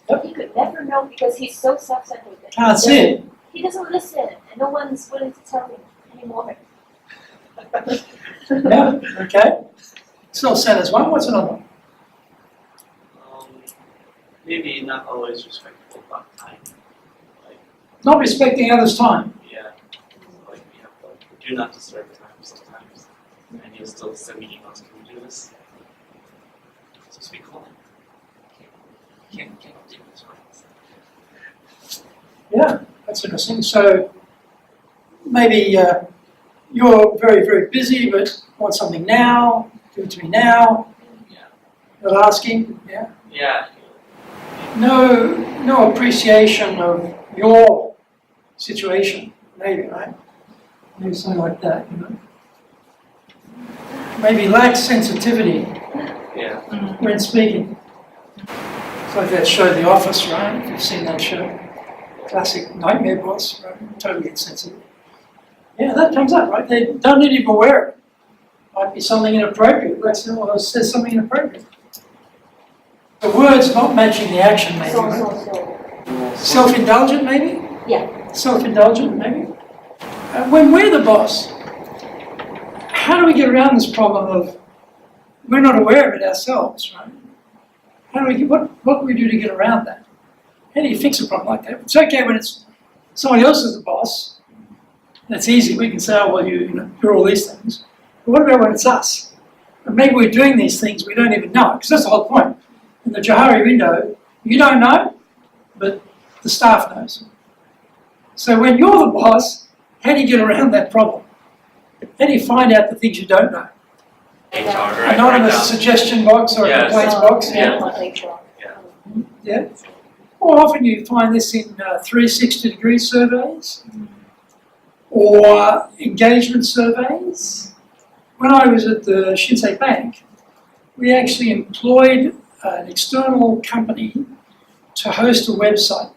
Yep. He could never know because he's so self-centered that Can't see it. he doesn't listen, and no one's willing to tell him anymore. Yeah, okay. Self-centered is one. What's another one? Maybe not always respectful about time. Like, Not respecting others' time. yeah, like we have to do not disturb time sometimes, and you'll still send me emails. Can we do this? Just be calling. Can't do this right. Yeah, that's interesting. So maybe you're very, very busy, but want something now. Give it to me now. Yeah. Not asking. Yeah. Yeah. No appreciation of your situation, maybe, right? Maybe something like that, you know. Maybe lack sensitivity Yeah. when speaking. It's like that show, The Office, right? If you've seen that show. Classic nightmare boss, right? Totally insensitive. Yeah, that comes up, right? They don't even aware of it. Might be something inappropriate. Like someone says something inappropriate. The words not matching the action, maybe, right? Self-indulgent, maybe? Yeah. Self-indulgent, maybe? When we're the boss, how do we get around this problem of we're not aware of it ourselves, right? How do we what do we do to get around that? How do you fix a problem like that? It's okay when it's somebody else is the boss. That's easy. We can say, oh, well, you're all these things. But what about when it's us? And maybe we're doing these things we don't even know, because that's the whole point. In the Johari Window, you don't know, but the staff knows. So when you're the boss, how do you get around that problem? How do you find out the things you don't know? Anonymous suggestion box or a complaints box? Yeah. Or often you find this in 360-degree surveys or engagement surveys. When I was at the Shinsei Bank, we actually employed an external company to host a website.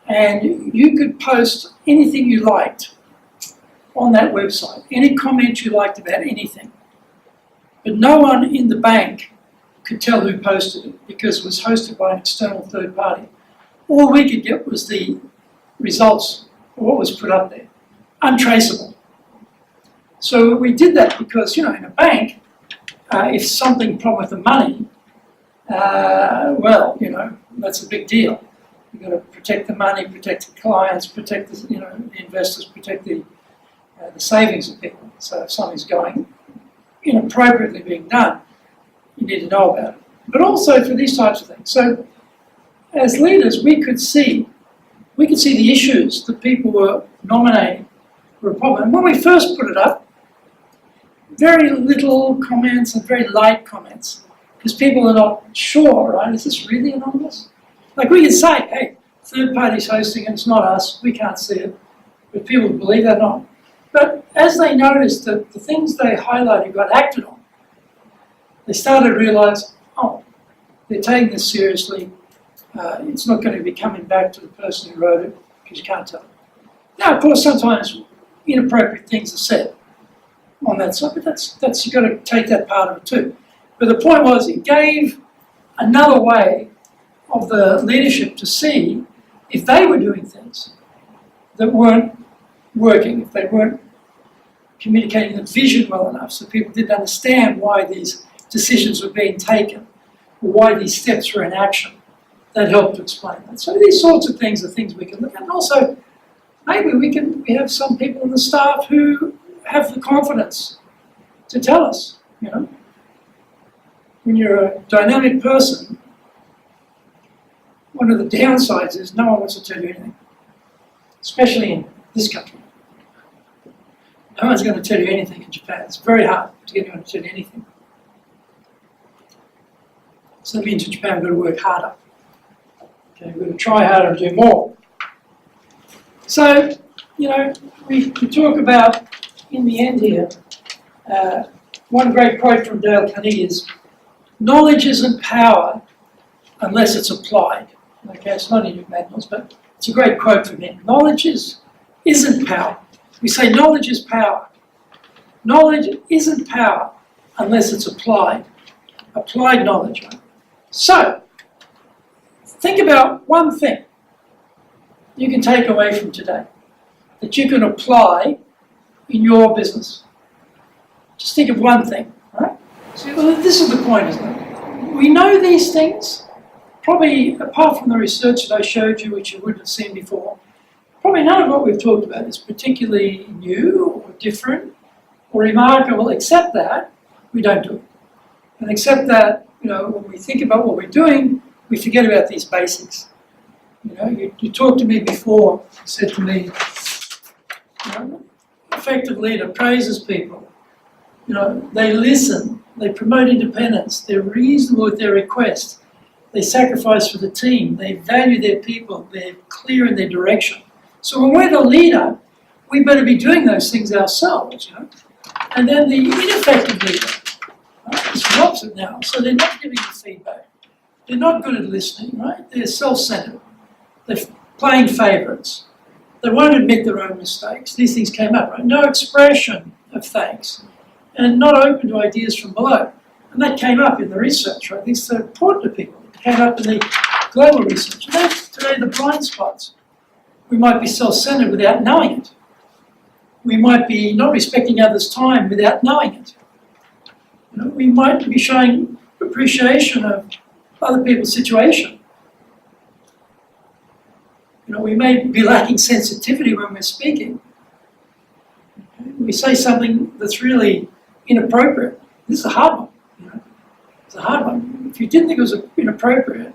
And you could post anything you liked on that website, any comment you liked about anything. But no one in the bank could tell who posted it because it was hosted by an external third party. All we could get was the results of what was put up there, untraceable. So we did that because, in a bank, if something problem with the money, that's a big deal. You've got to protect the money, protect the clients, protect the investors, protect the savings of people. So if something's going inappropriately being done, you need to know about it. But also for these types of things. So as leaders, we could see the issues that people were nominating for a problem. And when we first put it up, very little comments and very light comments, because people are not sure, right? Is this really anonymous? Like we can say, hey, third party's hosting it, it's not us, we can't see it. But people believe that not. But as they noticed that the things they highlighted got acted on, they started to realise, oh, they're taking this seriously. It's not going to be coming back to the person who wrote it because you can't tell. Now, of course, sometimes inappropriate things are said on that side, but that's you've got to take that part of it too. But the point was, it gave another way of the leadership to see if they were doing things that weren't working, if they weren't communicating the vision well enough so people didn't understand why these decisions were being taken or why these steps were in action. That helped to explain that. So these sorts of things are things we can look at. And also, maybe we have some people in the staff who have the confidence to tell us, When you're a dynamic person, one of the downsides is no one wants to tell you anything, especially in this country. No one's going to tell you anything in Japan. It's very hard to get anyone to tell you anything. So that means in Japan we've got to work harder. Okay, we've got to try harder and do more. So, we talk about, in the end here, one great quote from Dale Carnegie is, knowledge isn't power unless it's applied. Okay, it's not in your manuals, but it's a great quote from him. Knowledge isn't power. We say knowledge is power. Knowledge isn't power unless it's applied. Applied knowledge. Right? So, think about one thing you can take away from today that you can apply in your business. Just think of one thing, right? So, well, this is the point, isn't it? We know these things, probably apart from the research that I showed you, which you wouldn't have seen before, probably none of what we've talked about is particularly new or different or remarkable, except that we don't do it. And except that, when we think about what we're doing, we forget about these basics. You talked to me before, you said to me, effective leader praises people. They listen, they promote independence, they're reasonable with their requests, they sacrifice for the team, they value their people, they're clear in their direction. So when we're the leader, we better be doing those things ourselves, And then the ineffective leader is the opposite now. So they're not giving you feedback. They're not good at listening, right? They're self-centered. They're playing favourites. They won't admit their own mistakes. These things came up, right? No expression of thanks. And not open to ideas from below. And that came up in the research, right? These are important to people. It came up in the global research. And that's today the blind spots. We might be self-centered without knowing it. We might be not respecting others' time without knowing it. We might be showing appreciation of other people's situation we may be lacking sensitivity when we're speaking. We say something that's really inappropriate. This is a hard one. You know? It's a hard one. If you didn't think it was inappropriate,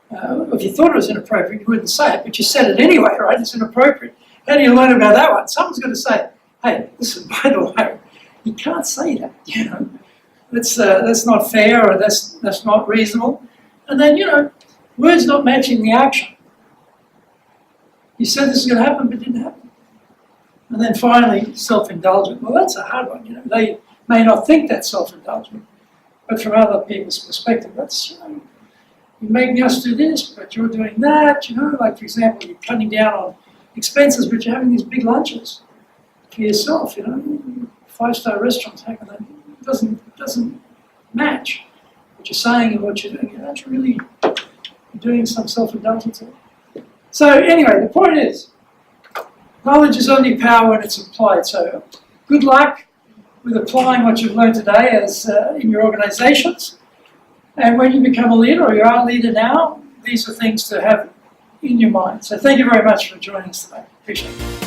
if you thought it was inappropriate, you wouldn't say it, but you said it anyway, right? It's inappropriate. How do you learn about that one? Someone's got to say, hey, listen, by the way, you can't say that, you know. That's not fair, or that's not reasonable. And then, you know, words not matching the action. You said this is going to happen, but it didn't happen. And then finally, self-indulgent. Well, that's a hard one, you know. They may not think that's self-indulgent, but from other people's perspective, that's, you know, you're making us do this, but you're doing that, you know. Like, for example, you're cutting down on expenses, but you're having these big lunches for yourself, you know. 5-star restaurants, how can that? It doesn't match what you're saying and what you're doing. You're actually really doing some self-indulgence. So anyway, the point is, knowledge is only power when it's applied. So good luck with applying what you've learned today as in your organisations. And when you become a leader, or you are a leader now, these are things to have in your mind. So thank you very much for joining us today. Appreciate it.